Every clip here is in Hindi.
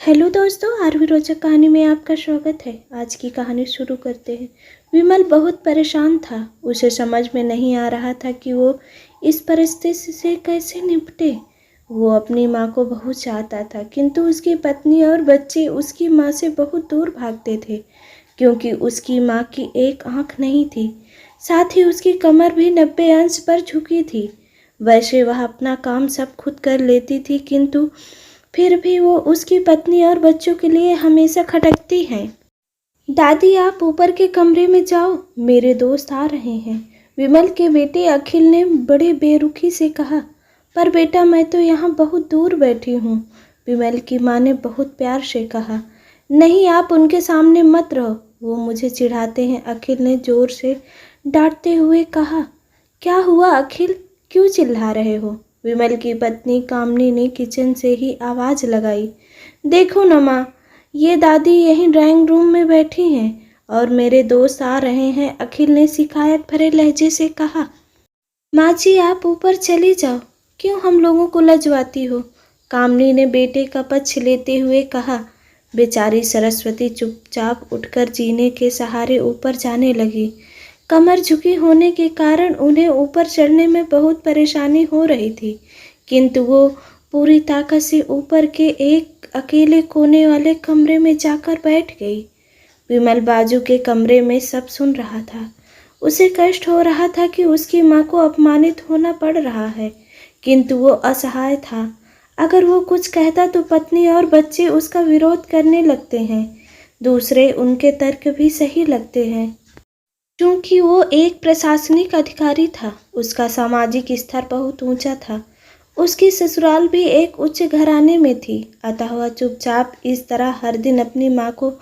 हेलो दोस्तों, आरवी रोचक कहानी में आपका स्वागत है। आज की कहानी शुरू करते हैं। विमल बहुत परेशान था। उसे समझ में नहीं आ रहा था कि वो इस परिस्थिति से कैसे निपटे। वो अपनी माँ को बहुत चाहता था, किंतु उसकी पत्नी और बच्चे उसकी माँ से बहुत दूर भागते थे, क्योंकि उसकी माँ की एक आँख नहीं थी। साथ ही उसकी कमर भी 90 अंश पर झुकी थी। वैसे वह अपना काम सब खुद कर लेती थी, किंतु फिर भी वो उसकी पत्नी और बच्चों के लिए हमेशा खटकती है। दादी, आप ऊपर के कमरे में जाओ, मेरे दोस्त आ रहे हैं, विमल के बेटे अखिल ने बड़े बेरुखी से कहा। पर बेटा, मैं तो यहाँ बहुत दूर बैठी हूँ, विमल की माँ ने बहुत प्यार से कहा। नहीं, आप उनके सामने मत रहो, वो मुझे चिढ़ाते हैं, अखिल ने जोर से डांटते हुए कहा। क्या हुआ अखिल, क्यों चिल्ला रहे हो? विमल की पत्नी कामनी ने किचन से ही आवाज़ लगाई। देखो न माँ, ये दादी यहीं ड्राइंग रूम में बैठी हैं और मेरे दोस्त आ रहे हैं, अखिल ने शिकायत भरे लहजे से कहा। माँ जी, आप ऊपर चली जाओ, क्यों हम लोगों को लजवाती हो? कामनी ने बेटे का पक्ष लेते हुए कहा। बेचारी सरस्वती चुपचाप उठकर जीने के सहारे ऊपर जाने लगी। कमर झुकी होने के कारण उन्हें ऊपर चढ़ने में बहुत परेशानी हो रही थी, किंतु वो पूरी ताकत से ऊपर के एक अकेले कोने वाले कमरे में जाकर बैठ गई। विमल बाजू के कमरे में सब सुन रहा था। उसे कष्ट हो रहा था कि उसकी माँ को अपमानित होना पड़ रहा है, किंतु वो असहाय था। अगर वो कुछ कहता तो पत्नी और बच्चे उसका विरोध करने लगते हैं। दूसरे उनके तर्क भी सही लगते हैं। क्योंकि वो एक प्रशासनिक अधिकारी था, उसका सामाजिक स्तर बहुत ऊंचा था। उसकी ससुराल भी एक उच्च घराने में थी, अतः वह चुपचाप इस तरह हर दिन अपनी माँ को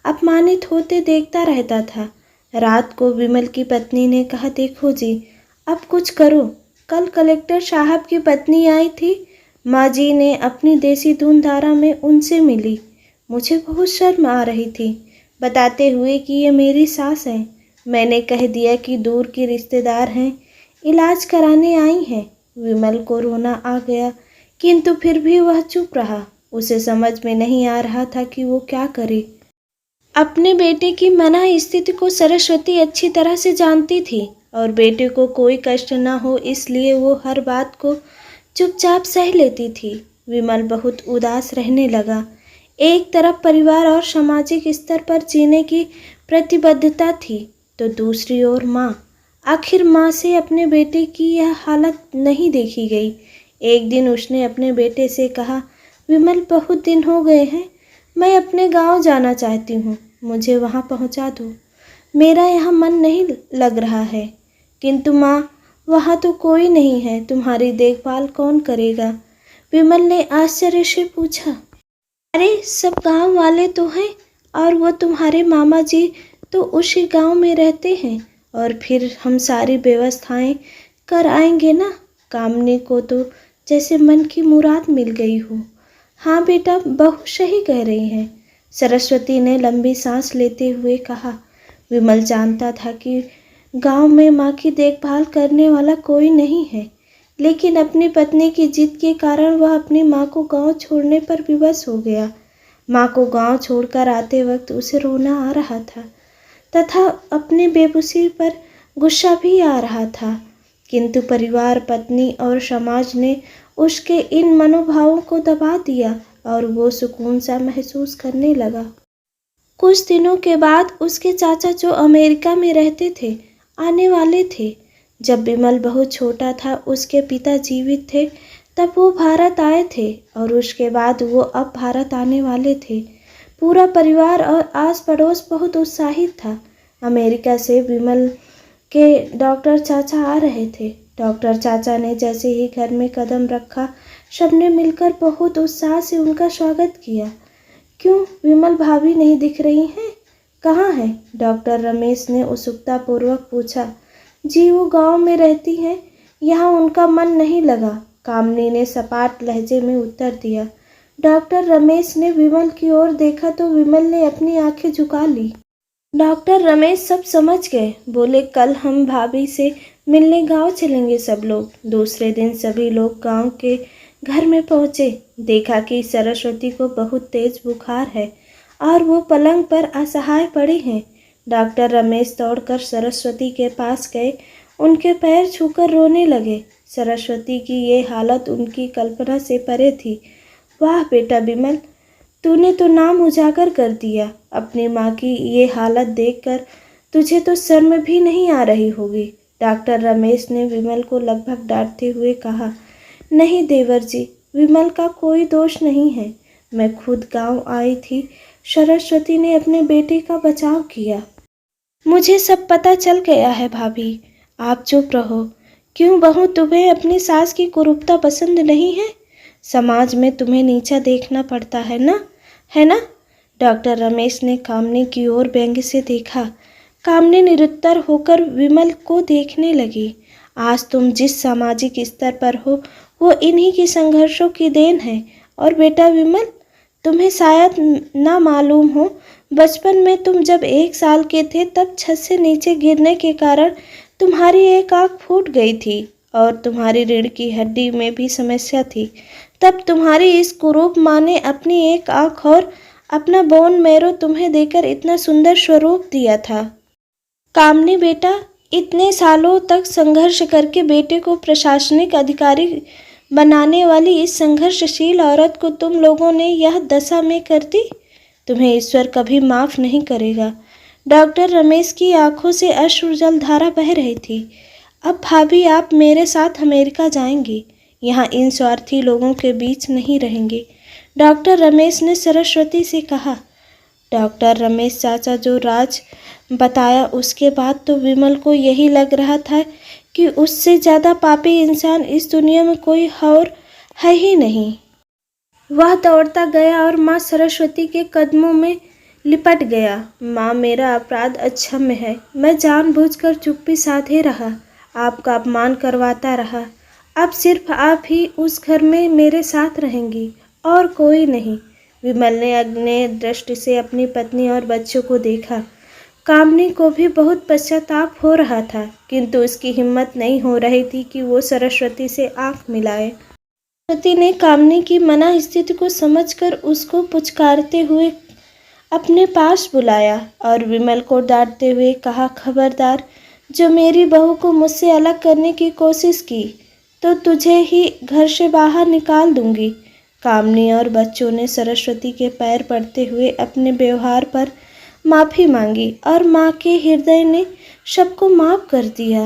अपमानित होते देखता रहता था। रात को विमल की पत्नी ने कहा, देखो जी, अब कुछ करो। कल कलेक्टर साहब की पत्नी आई थी, माँ जी ने अपनी देसी धुनधारा में उनसे मिली। मुझे बहुत शर्म आ रही थी, बताते हुए कि ये मेरी सास है। मैंने कह दिया कि दूर की रिश्तेदार हैं, इलाज कराने आई हैं। विमल को रोना आ गया, किंतु फिर भी वह चुप रहा। उसे समझ में नहीं आ रहा था कि वो क्या करे। अपने बेटे की मना स्थिति को सरस्वती अच्छी तरह से जानती थी और बेटे को कोई कष्ट न हो इसलिए वो हर बात को चुपचाप सह लेती थी। विमल बहुत उदास रहने लगा। एक तरफ परिवार और सामाजिक स्तर पर जीने की प्रतिबद्धता थी, तो दूसरी ओर माँ। आखिर माँ से अपने बेटे की यह हालत नहीं देखी गई। एक दिन उसने अपने बेटे से कहा, विमल, बहुत दिन हो गए हैं, मैं अपने गांव जाना चाहती हूँ, मुझे वहाँ पहुँचा दो। मेरा यहाँ मन नहीं लग रहा है। किंतु माँ, वहाँ तो कोई नहीं है, तुम्हारी देखभाल कौन करेगा? विमल ने आश्चर्य से पूछा। अरे, सब गांव वाले तो हैं, और वो तुम्हारे मामा जी तो उसी गांव में रहते हैं, और फिर हम सारी व्यवस्थाएं कर आएंगे ना। कामनी को तो जैसे मन की मुराद मिल गई हो। हाँ बेटा, बहू सही कह रही है, सरस्वती ने लंबी सांस लेते हुए कहा। विमल जानता था कि गांव में माँ की देखभाल करने वाला कोई नहीं है, लेकिन अपनी पत्नी की जिद के कारण वह अपनी माँ को गांव छोड़ने पर विवश हो गया। माँ को गांव छोड़कर आते वक्त उसे रोना आ रहा था तथा अपनी बेबसी पर गुस्सा भी आ रहा था, किंतु परिवार, पत्नी और समाज ने उसके इन मनोभावों को दबा दिया और वो सुकून सा महसूस करने लगा। कुछ दिनों के बाद उसके चाचा, जो अमेरिका में रहते थे, आने वाले थे। जब विमल बहुत छोटा था, उसके पिता जीवित थे, तब वो भारत आए थे और उसके बाद वो अब भारत आने वाले थे। पूरा परिवार और आस पड़ोस बहुत उत्साहित था। अमेरिका से विमल के डॉक्टर चाचा आ रहे थे। डॉक्टर चाचा ने जैसे ही घर में कदम रखा, सबने मिलकर बहुत उत्साह से उनका स्वागत किया। क्यों, विमल भाभी नहीं दिख रही हैं? कहाँ हैं? डॉक्टर रमेश ने उत्सुकतापूर्वक पूछा। जी, वो गांव में रहती हैं, यहाँ उनका मन नहीं लगा, कामनी ने सपाट लहजे में उत्तर दिया। डॉक्टर रमेश ने विमल की ओर देखा तो विमल ने अपनी आंखें झुका ली। डॉक्टर रमेश सब समझ गए, बोले, कल हम भाभी से मिलने गांव चलेंगे सब लोग। दूसरे दिन सभी लोग गांव के घर में पहुँचे, देखा कि सरस्वती को बहुत तेज बुखार है और वो पलंग पर असहाय पड़ी हैं। डॉक्टर रमेश दौड़कर सरस्वती के पास गए, उनके पैर छूकर रोने लगे। सरस्वती की ये हालत उनकी कल्पना से परे थी। वाह बेटा विमल, तूने तो नाम उजागर कर दिया। अपनी माँ की ये हालत देखकर तुझे तो शर्म भी नहीं आ रही होगी। डॉक्टर रमेश ने विमल को लगभग डांटते हुए कहा, नहीं देवर जी, विमल का कोई दोष नहीं है। मैं खुद गांव आई थी। सरस्वती ने अपने बेटे का बचाव किया। मुझे सब पता चल गया है भाभी, आप चुप रहो। क्यों बहू, तुम्हें अपनी सास की कुरूपता पसंद नहीं है? समाज में तुम्हें नीचा देखना पड़ता है ना, है ना? डॉक्टर रमेश ने कामनी की ओर व्यंग्य से देखा। कामनी निरुत्तर होकर विमल को देखने लगी। आज तुम जिस सामाजिक स्तर पर हो वो इन्हीं की संघर्षों की देन है। और बेटा विमल, तुम्हें शायद ना मालूम हो, बचपन में तुम जब 1 साल के थे तब छत से नीचे गिरने के कारण तुम्हारी एक आँख फूट गई थी और तुम्हारी रीढ़ की हड्डी में भी समस्या थी। तब तुम्हारी इस कुरूप माँ ने अपनी एक आँख और अपना बोन मैरो तुम्हें देकर इतना सुंदर स्वरूप दिया था। कामनी बेटा, इतने सालों तक संघर्ष करके बेटे को प्रशासनिक अधिकारी बनाने वाली इस संघर्षशील औरत को तुम लोगों ने यह दशा में कर दी। तुम्हें ईश्वर कभी माफ़ नहीं करेगा। डॉक्टर रमेश की आंखों से अश्रु जल धारा बह रही थी। अब भाभी, आप मेरे साथ अमेरिका जाएंगी। यहाँ इन स्वार्थी लोगों के बीच नहीं रहेंगे। डॉक्टर रमेश ने सरस्वती से कहा। डॉक्टर रमेश चाचा जो राज बताया उसके बाद तो विमल को यही लग रहा था कि उससे ज़्यादा पापी इंसान इस दुनिया में कोई और है ही नहीं। वह दौड़ता गया और माँ सरस्वती के कदमों में लिपट गया। माँ, मेरा अपराध अक्षम्य है। मैं जानबूझकर चुप्पी साधे रहा, आपका अपमान करवाता रहा। अब सिर्फ आप ही उस घर में मेरे साथ रहेंगी और कोई नहीं। विमल ने अग्नि दृष्टि से अपनी पत्नी और बच्चों को देखा। कामनी को भी बहुत पश्चाताप हो रहा था, किंतु उसकी हिम्मत नहीं हो रही थी कि वो सरस्वती से आंख मिलाए। सरस्वती ने कामनी की मना स्थिति को समझकर उसको पुचकारते हुए अपने पास बुलाया और विमल को डांटते हुए कहा, खबरदार, जो मेरी बहू को मुझसे अलग करने की कोशिश की तो तुझे ही घर से बाहर निकाल दूंगी। कामनी और बच्चों ने सरस्वती के पैर पड़ते हुए अपने व्यवहार पर माफ़ी मांगी और माँ के हृदय ने सबको माफ़ कर दिया।